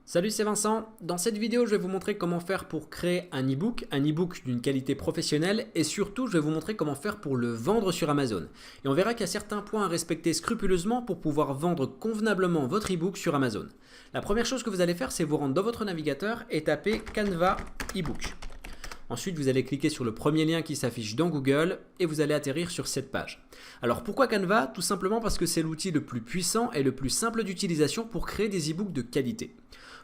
Salut, c'est Vincent. Dans cette vidéo, je vais vous montrer comment faire pour créer un e-book d'une qualité professionnelle et surtout, je vais vous montrer comment faire pour le vendre sur Amazon. Et on verra qu'il y a certains points à respecter scrupuleusement pour pouvoir vendre convenablement votre e-book sur Amazon. La première chose que vous allez faire, c'est vous rendre dans votre navigateur et taper Canva e-book. Ensuite, vous allez cliquer sur le premier lien qui s'affiche dans Google et vous allez atterrir sur cette page. Alors pourquoi Canva? Tout simplement parce que c'est l'outil le plus puissant et le plus simple d'utilisation pour créer des e-books de qualité.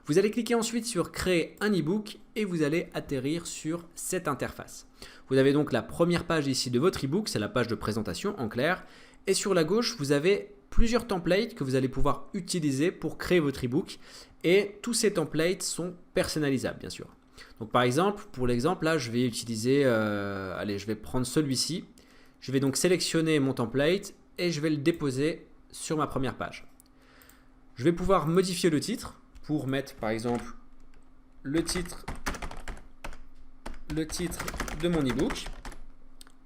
Vous allez cliquer ensuite sur créer un e-book et vous allez atterrir sur cette interface. Vous avez donc la première page ici de votre e-book, c'est la page de présentation en clair. Et sur la gauche, vous avez plusieurs templates que vous allez pouvoir utiliser pour créer votre e-book. Et tous ces templates sont personnalisables bien sûr. Donc par exemple, pour l'exemple là, je vais utiliser, je vais prendre celui-ci. Je vais donc sélectionner mon template et je vais le déposer sur ma première page. Je vais pouvoir modifier le titre pour mettre par exemple le titre de mon e-book.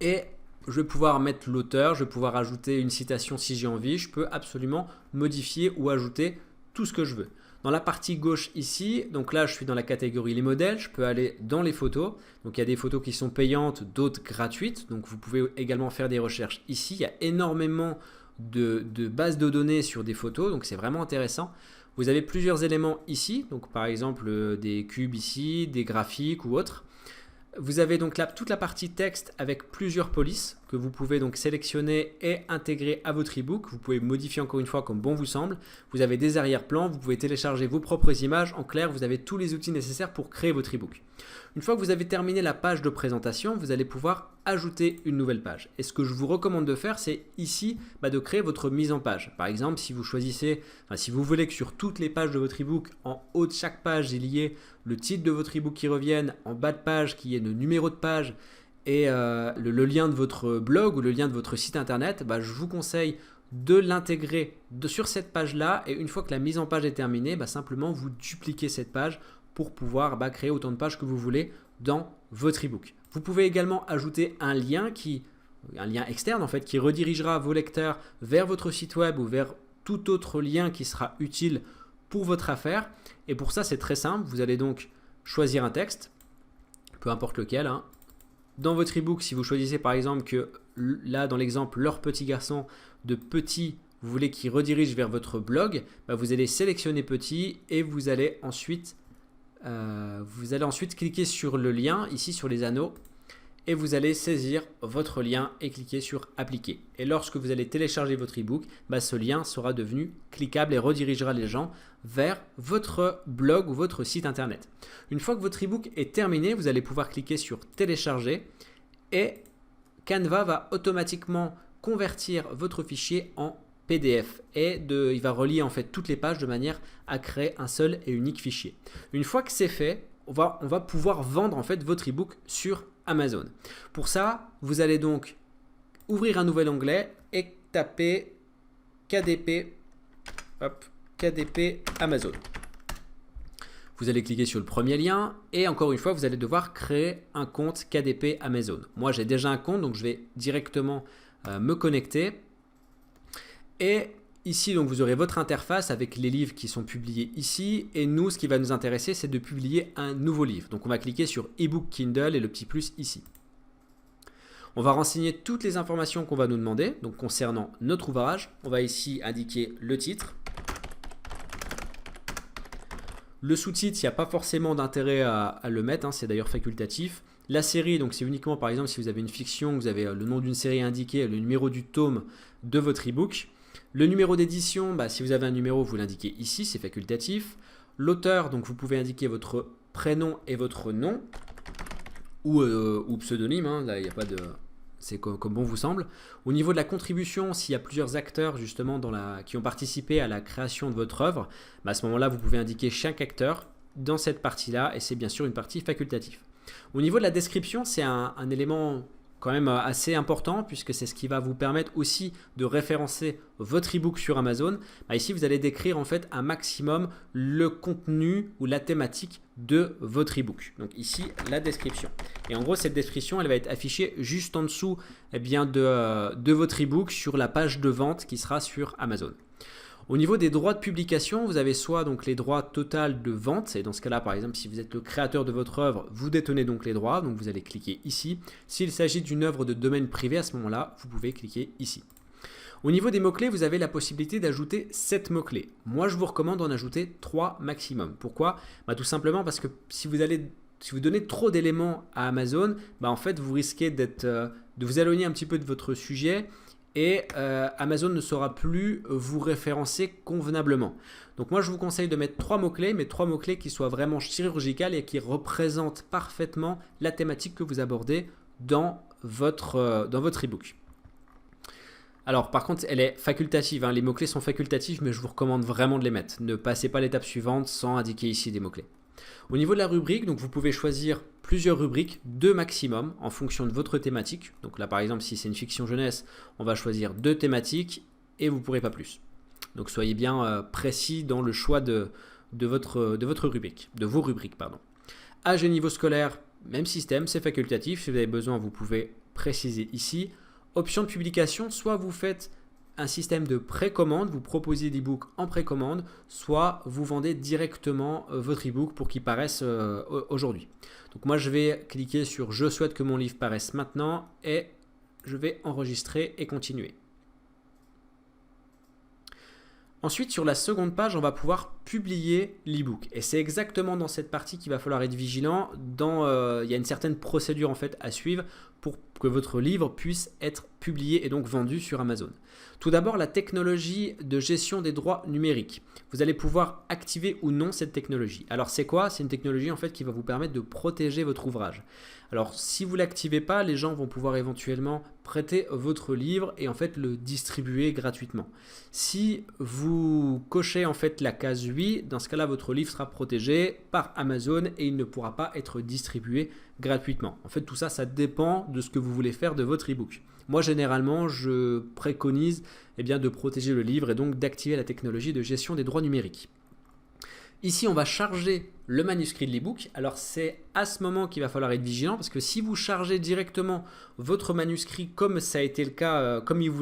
Et je vais pouvoir mettre l'auteur, je vais pouvoir ajouter une citation si j'ai envie. Je peux absolument modifier ou ajouter tout ce que je veux. Dans la partie gauche ici, donc là je suis dans la catégorie les modèles, je peux aller dans les photos. Donc il y a des photos qui sont payantes, d'autres gratuites. Donc vous pouvez également faire des recherches ici. Il y a énormément de bases de données sur des photos, donc c'est vraiment intéressant. Vous avez plusieurs éléments ici, donc par exemple des cubes ici, des graphiques ou autres. Vous avez donc là toute la partie texte avec plusieurs polices que vous pouvez donc sélectionner et intégrer à votre e-book. Vous pouvez modifier encore une fois comme bon vous semble. Vous avez des arrière-plans, vous pouvez télécharger vos propres images. En clair, vous avez tous les outils nécessaires pour créer votre e-book. Une fois que vous avez terminé la page de présentation, vous allez pouvoir ajouter une nouvelle page. Et ce que je vous recommande de faire, c'est ici de créer votre mise en page. Par exemple, si vous choisissez, si vous voulez que sur toutes les pages de votre e-book, en haut de chaque page, il y ait le titre de votre e-book qui revienne, en bas de page, qu'il y ait le numéro de page et le lien de votre blog ou le lien de votre site internet, je vous conseille de l'intégrer sur cette page-là. Et une fois que la mise en page est terminée, simplement vous dupliquez cette page pour pouvoir créer autant de pages que vous voulez dans votre e-book. Vous pouvez également ajouter un lien externe en fait, qui redirigera vos lecteurs vers votre site web ou vers tout autre lien qui sera utile pour votre affaire. Et pour ça, c'est très simple. Vous allez donc choisir un texte, peu importe lequel. Dans votre e-book, si vous choisissez par exemple que là, dans l'exemple, leur petit garçon de petit, vous voulez qu'il redirige vers votre blog, vous allez sélectionner petit et vous allez ensuite cliquer sur le lien ici sur les anneaux et vous allez saisir votre lien et cliquer sur appliquer. Et lorsque vous allez télécharger votre e-book, ce lien sera devenu cliquable et redirigera les gens vers votre blog ou votre site internet. Une fois que votre e-book est terminé, vous allez pouvoir cliquer sur télécharger et Canva va automatiquement convertir votre fichier en PDF et il va relier en fait toutes les pages de manière à créer un seul et unique fichier. Une fois que c'est fait, on va pouvoir vendre en fait votre e-book sur Amazon. Pour ça, vous allez donc ouvrir un nouvel onglet et taper KDP Amazon. Vous allez cliquer sur le premier lien et encore une fois, vous allez devoir créer un compte KDP Amazon. Moi, j'ai déjà un compte, donc je vais directement me connecter. Et ici, donc, vous aurez votre interface avec les livres qui sont publiés ici. Et nous, ce qui va nous intéresser, c'est de publier un nouveau livre. Donc, on va cliquer sur e-book Kindle et le petit plus ici. On va renseigner toutes les informations qu'on va nous demander. Donc, concernant notre ouvrage, on va ici indiquer le titre. Le sous-titre, il n'y a pas forcément d'intérêt à le mettre, c'est d'ailleurs facultatif. La série, donc c'est uniquement par exemple si vous avez une fiction, vous avez le nom d'une série indiqué, le numéro du tome de votre e-book. Le numéro d'édition, si vous avez un numéro, vous l'indiquez ici, c'est facultatif. L'auteur, donc vous pouvez indiquer votre prénom et votre nom ou pseudonyme, là il n'y a pas de... C'est comme bon vous semble. Au niveau de la contribution, s'il y a plusieurs acteurs justement qui ont participé à la création de votre œuvre, à ce moment-là, vous pouvez indiquer chaque acteur dans cette partie-là et c'est bien sûr une partie facultative. Au niveau de la description, c'est un élément quand même assez important puisque c'est ce qui va vous permettre aussi de référencer votre e-book sur Amazon. Ici, vous allez décrire en fait un maximum le contenu ou la thématique de votre e-book. Donc ici, la description. Et en gros, cette description, elle va être affichée juste en dessous de votre e-book sur la page de vente qui sera sur Amazon. Au niveau des droits de publication, vous avez soit donc les droits totaux de vente, et dans ce cas-là, par exemple, si vous êtes le créateur de votre œuvre, vous détenez donc les droits, donc vous allez cliquer ici. S'il s'agit d'une œuvre de domaine privé, à ce moment-là, vous pouvez cliquer ici. Au niveau des mots-clés, vous avez la possibilité d'ajouter 7 mots-clés. Moi, je vous recommande d'en ajouter 3 maximum. Pourquoi? Tout simplement parce que si vous donnez trop d'éléments à Amazon, en fait, vous risquez de vous éloigner un petit peu de votre sujet et Amazon ne saura plus vous référencer convenablement. Donc moi, je vous conseille de mettre 3 mots-clés, mais 3 mots-clés qui soient vraiment chirurgicales et qui représentent parfaitement la thématique que vous abordez dans votre e-book. Alors par contre, elle est facultative, les mots-clés sont facultatifs, mais je vous recommande vraiment de les mettre. Ne passez pas l'étape suivante sans indiquer ici des mots-clés. Au niveau de la rubrique, donc vous pouvez choisir plusieurs rubriques, 2 maximum, en fonction de votre thématique. Donc là par exemple, si c'est une fiction jeunesse, on va choisir 2 thématiques et vous ne pourrez pas plus. Donc soyez bien précis dans le choix de votre rubrique, de vos rubriques, pardon. Âge et niveau scolaire, même système, c'est facultatif. Si vous avez besoin, vous pouvez préciser ici. Option de publication, soit vous faites un système de précommande, vous proposez l'e-book en précommande, soit vous vendez directement votre e-book pour qu'il paraisse aujourd'hui. Donc moi je vais cliquer sur je souhaite que mon livre paraisse maintenant et je vais enregistrer et continuer. Ensuite, sur la seconde page, on va pouvoir publier l'e-book. Et c'est exactement dans cette partie qu'il va falloir être vigilant. Il y a une certaine procédure en fait à suivre pour que votre livre puisse être publié et donc vendu sur Amazon. Tout d'abord, la technologie de gestion des droits numériques. Vous allez pouvoir activer ou non cette technologie. Alors c'est quoi? C'est une technologie en fait qui va vous permettre de protéger votre ouvrage. Alors si vous ne l'activez pas, les gens vont pouvoir éventuellement prêter votre livre et en fait le distribuer gratuitement. Si vous cochez en fait la case oui, dans ce cas-là votre livre sera protégé par Amazon et il ne pourra pas être distribué gratuitement. En fait tout ça, ça dépend de ce que vous voulez faire de votre e-book. Moi généralement je préconise de protéger le livre et donc d'activer la technologie de gestion des droits numériques. Ici, on va charger le manuscrit de l'e-book. Alors, c'est à ce moment qu'il va falloir être vigilant parce que si vous chargez directement votre manuscrit comme ça a été le cas, comme vous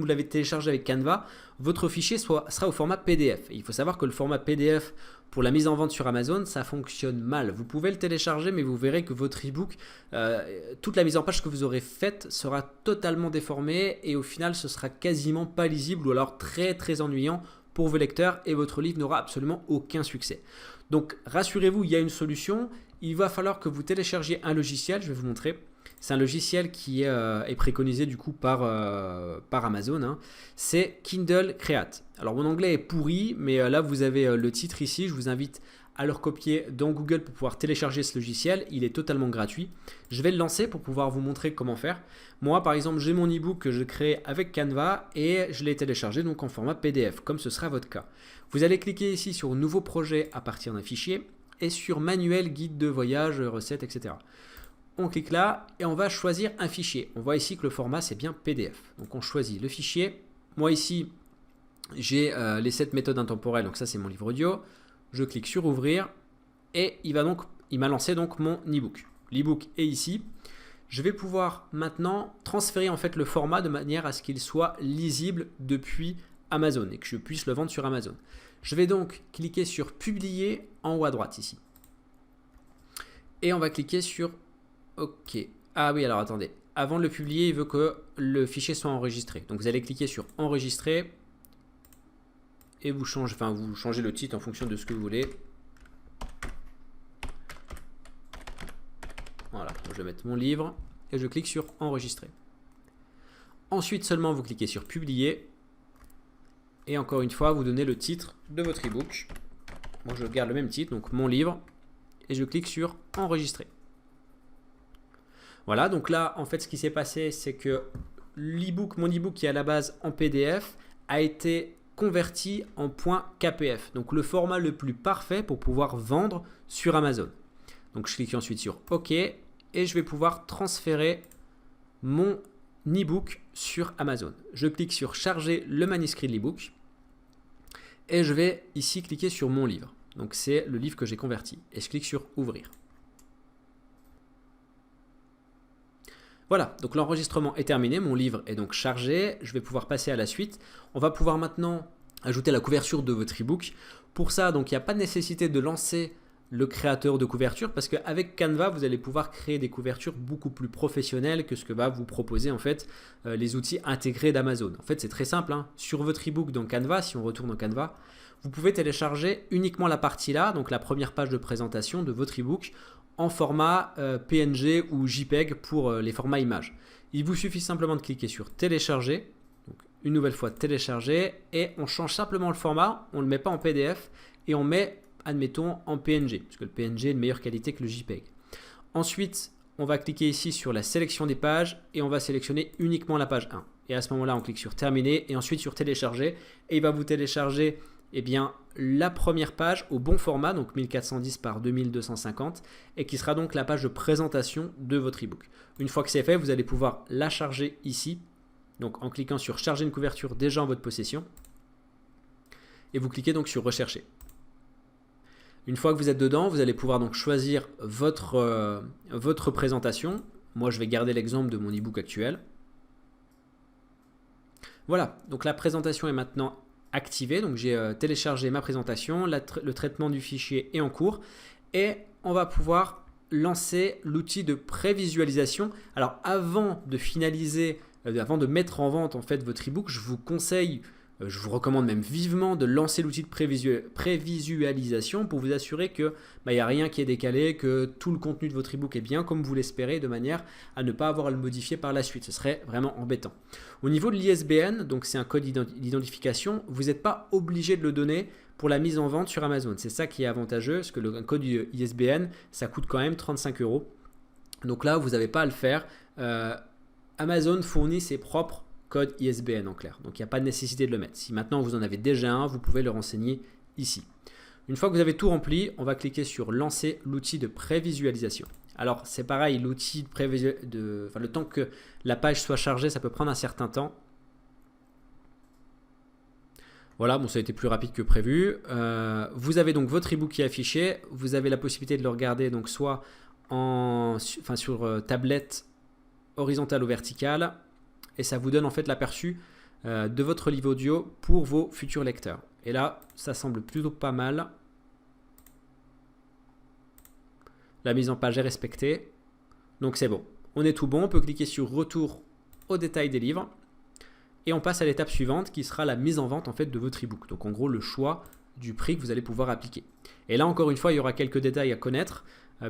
l'avez téléchargé avec Canva, votre fichier sera au format PDF. Et il faut savoir que le format PDF pour la mise en vente sur Amazon, ça fonctionne mal. Vous pouvez le télécharger, mais vous verrez que votre e-book, toute la mise en page que vous aurez faite sera totalement déformée et au final, ce sera quasiment pas lisible ou alors très très ennuyant pour vos lecteurs et votre livre n'aura absolument aucun succès. Donc rassurez-vous, il y a une solution. Il va falloir que vous téléchargiez un logiciel, je vais vous montrer. C'est un logiciel qui est préconisé du coup par Amazon. C'est Kindle Create. Alors mon anglais est pourri, mais là vous avez le titre ici. Je vous invite à le recopier dans Google pour pouvoir télécharger ce logiciel. Il est totalement gratuit. Je vais le lancer pour pouvoir vous montrer comment faire. Moi, par exemple, j'ai mon e-book que je crée avec Canva et je l'ai téléchargé donc en format PDF, comme ce sera votre cas. Vous allez cliquer ici sur Nouveau projet à partir d'un fichier et sur Manuel, guide de voyage, recettes, etc. On clique là et on va choisir un fichier. On voit ici que le format, c'est bien PDF. Donc, on choisit le fichier. Moi, ici, j'ai les 7 méthodes intemporelles. Donc, ça, c'est mon livre audio. Je clique sur ouvrir et il m'a lancé donc mon e-book. L'e-book est ici. Je vais pouvoir maintenant transférer en fait le format de manière à ce qu'il soit lisible depuis Amazon et que je puisse le vendre sur Amazon. Je vais donc cliquer sur publier en haut à droite ici. Et on va cliquer sur OK. Ah oui, alors attendez. Avant de le publier, il veut que le fichier soit enregistré. Donc vous allez cliquer sur enregistrer. Et vous changez le titre en fonction de ce que vous voulez. Voilà, je vais mettre mon livre et je clique sur enregistrer. Ensuite seulement vous cliquez sur publier et encore une fois vous donnez le titre de votre e-book. Moi je garde le même titre, donc mon livre, et je clique sur enregistrer. Voilà, donc là en fait ce qui s'est passé c'est que mon e-book qui est à la base en PDF a été converti en .kpf, donc le format le plus parfait pour pouvoir vendre sur Amazon. Donc je clique ensuite sur OK et je vais pouvoir transférer mon e-book sur Amazon. Je clique sur charger le manuscrit de l'e-book et je vais ici cliquer sur mon livre. Donc c'est le livre que j'ai converti et je clique sur ouvrir. Voilà, donc l'enregistrement est terminé, mon livre est donc chargé, je vais pouvoir passer à la suite. On va pouvoir maintenant ajouter la couverture de votre ebook. Pour ça, donc il n'y a pas de nécessité de lancer le créateur de couverture parce qu'avec Canva, vous allez pouvoir créer des couvertures beaucoup plus professionnelles que ce que va vous proposer en fait les outils intégrés d'Amazon. En fait, c'est très simple. Sur votre ebook dans Canva, si on retourne dans Canva, vous pouvez télécharger uniquement la partie là, donc la première page de présentation de votre ebook en format PNG ou JPEG pour les formats images. Il vous suffit simplement de cliquer sur télécharger, donc une nouvelle fois télécharger, et on change simplement le format, on ne le met pas en PDF et on met, admettons, en PNG, parce que le PNG est de meilleure qualité que le JPEG. Ensuite, on va cliquer ici sur la sélection des pages et on va sélectionner uniquement la page 1. Et à ce moment-là, on clique sur terminer et ensuite sur télécharger et il va vous télécharger la première page au bon format, donc 1410 par 2250, et qui sera donc la page de présentation de votre ebook. Une fois que c'est fait, vous allez pouvoir la charger ici, donc en cliquant sur charger une couverture déjà en votre possession, et vous cliquez donc sur rechercher. Une fois que vous êtes dedans, vous allez pouvoir donc choisir votre présentation. Moi, je vais garder l'exemple de mon ebook actuel. Voilà, donc la présentation est maintenant activé, donc j'ai téléchargé ma présentation, le traitement du fichier est en cours et on va pouvoir lancer l'outil de prévisualisation. Alors avant de finaliser, avant de mettre en vente en fait votre ebook, je vous recommande même vivement de lancer l'outil de prévisualisation pour vous assurer que il n'y a rien qui est décalé, que tout le contenu de votre ebook est bien comme vous l'espérez, de manière à ne pas avoir à le modifier par la suite. Ce serait vraiment embêtant. Au niveau de l'ISBN, donc c'est un code d'identification, vous n'êtes pas obligé de le donner pour la mise en vente sur Amazon. C'est ça qui est avantageux, parce que le code ISBN, ça coûte quand même 35 €. Donc là, vous n'avez pas à le faire. Amazon fournit ses propres code ISBN en clair. Donc il n'y a pas de nécessité de le mettre. Si maintenant vous en avez déjà un, vous pouvez le renseigner ici. Une fois que vous avez tout rempli, on va cliquer sur lancer l'outil de prévisualisation. Alors c'est pareil, l'outil le temps que la page soit chargée, ça peut prendre un certain temps. Voilà, bon, ça a été plus rapide que prévu. Vous avez donc votre ebook qui est affiché. Vous avez la possibilité de le regarder donc soit sur tablette horizontale ou verticale. Et ça vous donne en fait l'aperçu de votre livre audio pour vos futurs lecteurs. Et là, ça semble plutôt pas mal. La mise en page est respectée. Donc c'est bon. On est tout bon. On peut cliquer sur retour au détail des livres. Et on passe à l'étape suivante qui sera la mise en vente en fait de votre ebook. Donc en gros, le choix du prix que vous allez pouvoir appliquer. Et là, encore une fois, il y aura quelques détails à connaître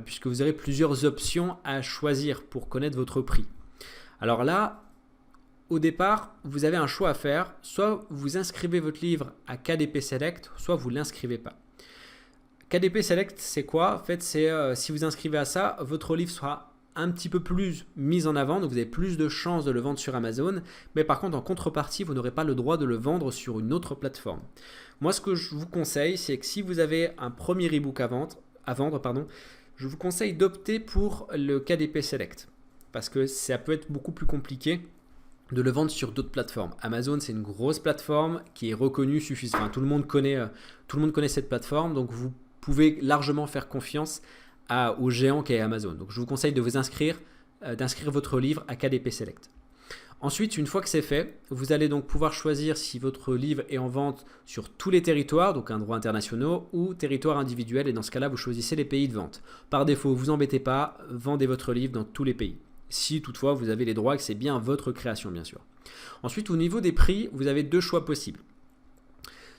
puisque vous aurez plusieurs options à choisir pour connaître votre prix. Alors là, au départ, vous avez un choix à faire. Soit vous inscrivez votre livre à KDP Select, soit vous ne l'inscrivez pas. KDP Select, c'est quoi? En fait, c'est si vous inscrivez à ça, votre livre sera un petit peu plus mis en avant, donc vous avez plus de chances de le vendre sur Amazon. Mais par contre, en contrepartie, vous n'aurez pas le droit de le vendre sur une autre plateforme. Moi, ce que je vous conseille, c'est que si vous avez un premier ebook à vendre, je vous conseille d'opter pour le KDP Select parce que ça peut être beaucoup plus compliqué de le vendre sur d'autres plateformes. Amazon, c'est une grosse plateforme qui est reconnue suffisamment. Tout le monde connaît cette plateforme, donc vous pouvez largement faire confiance au géant qu'est Amazon. Donc je vous conseille de vous inscrire votre livre à KDP Select. Ensuite, une fois que c'est fait, vous allez donc pouvoir choisir si votre livre est en vente sur tous les territoires, donc un droit international ou territoire individuel, et dans ce cas-là, vous choisissez les pays de vente. Par défaut, vous embêtez pas, vendez votre livre dans tous les pays. Si toutefois vous avez les droits et que c'est bien votre création bien sûr. Ensuite au niveau des prix, vous avez deux choix possibles.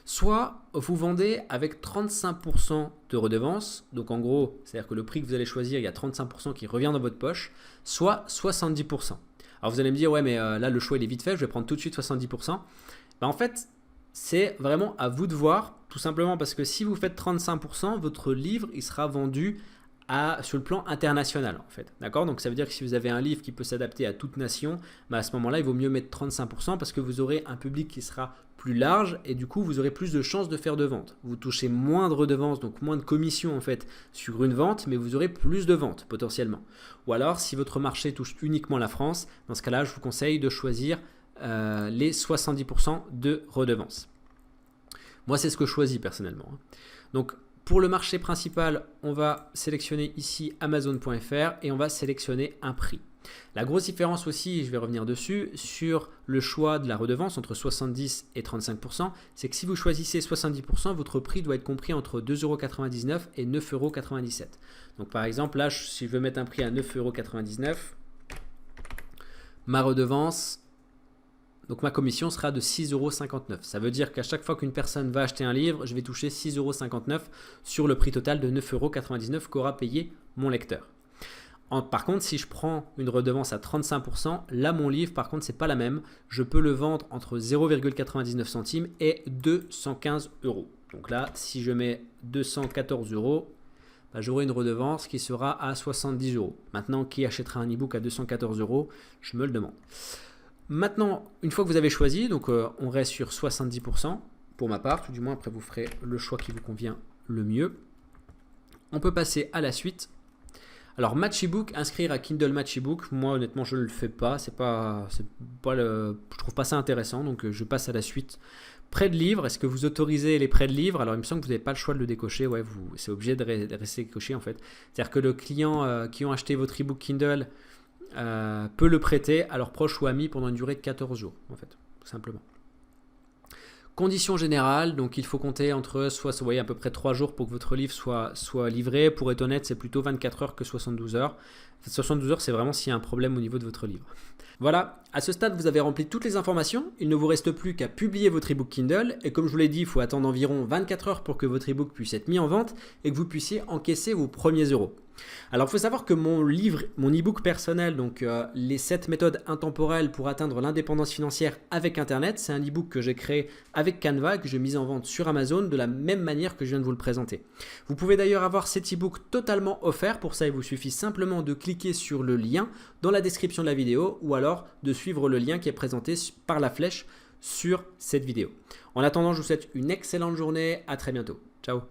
Soit vous vendez avec 35% de redevance, donc en gros c'est-à-dire que le prix que vous allez choisir, il y a 35% qui revient dans votre poche, soit 70%. Alors vous allez me dire ouais mais là le choix il est vite fait, je vais prendre tout de suite 70%. En fait c'est vraiment à vous de voir, tout simplement parce que si vous faites 35%, votre livre il sera vendu sur le plan international en fait, d'accord? Donc ça veut dire que si vous avez un livre qui peut s'adapter à toute nation, à ce moment-là il vaut mieux mettre 35% parce que vous aurez un public qui sera plus large et du coup vous aurez plus de chances de faire de ventes. Vous touchez moins de redevances, donc moins de commissions en fait sur une vente, mais vous aurez plus de ventes potentiellement. Ou alors si votre marché touche uniquement la France, dans ce cas-là je vous conseille de choisir les 70% de redevances. Moi c'est ce que je choisis personnellement. Donc pour le marché principal, on va sélectionner ici Amazon.fr et on va sélectionner un prix. La grosse différence aussi, je vais revenir dessus, sur le choix de la redevance entre 70 et 35%, c'est que si vous choisissez 70%, votre prix doit être compris entre 2,99 € et 9,97 €. Donc par exemple, là, si je veux mettre un prix à 9,99 €, ma redevance, donc ma commission sera de 6,59 €. Ça veut dire qu'à chaque fois qu'une personne va acheter un livre, je vais toucher 6,59 € sur le prix total de 9,99 € qu'aura payé mon lecteur. Par contre, si je prends une redevance à 35%, là mon livre par contre c'est pas la même. Je peux le vendre entre 0,99 centimes et 215 €. Donc là, si je mets 214 €, j'aurai une redevance qui sera à 70 €. Maintenant, qui achètera un e-book à 214 €? Je me le demande. Maintenant, une fois que vous avez choisi, donc on reste sur 70% pour ma part, tout du moins après vous ferez le choix qui vous convient le mieux. On peut passer à la suite. Alors Match ebook, inscrire à Kindle Match ebook, moi honnêtement je ne le fais pas, je trouve pas ça intéressant, donc je passe à la suite. Prêt de livre, est-ce que vous autorisez les prêts de livres? Alors il me semble que vous n'avez pas le choix de le décocher, ouais, c'est obligé de rester décoché en fait. C'est-à-dire que le client qui ont acheté votre ebook Kindle peut le prêter à leurs proches ou amis pendant une durée de 14 jours en fait, tout simplement. Conditions générales, donc il faut compter entre vous voyez, à peu près 3 jours pour que votre livre soit livré. Pour être honnête, c'est plutôt 24 heures que 72 heures. 72 heures, c'est vraiment s'il y a un problème au niveau de votre livre. Voilà, à ce stade, vous avez rempli toutes les informations. Il ne vous reste plus qu'à publier votre ebook Kindle. Et comme je vous l'ai dit, il faut attendre environ 24 heures pour que votre ebook puisse être mis en vente et que vous puissiez encaisser vos premiers euros. Alors, il faut savoir que mon ebook personnel, donc les 7 méthodes intemporelles pour atteindre l'indépendance financière avec Internet, c'est un ebook que j'ai créé avec Canva et que j'ai mis en vente sur Amazon de la même manière que je viens de vous le présenter. Vous pouvez d'ailleurs avoir cet ebook totalement offert. Pour ça, il vous suffit simplement de cliquer sur le lien dans la description de la vidéo ou alors de suivre le lien qui est présenté par la flèche sur cette vidéo. En attendant, je vous souhaite une excellente journée. À très bientôt. Ciao.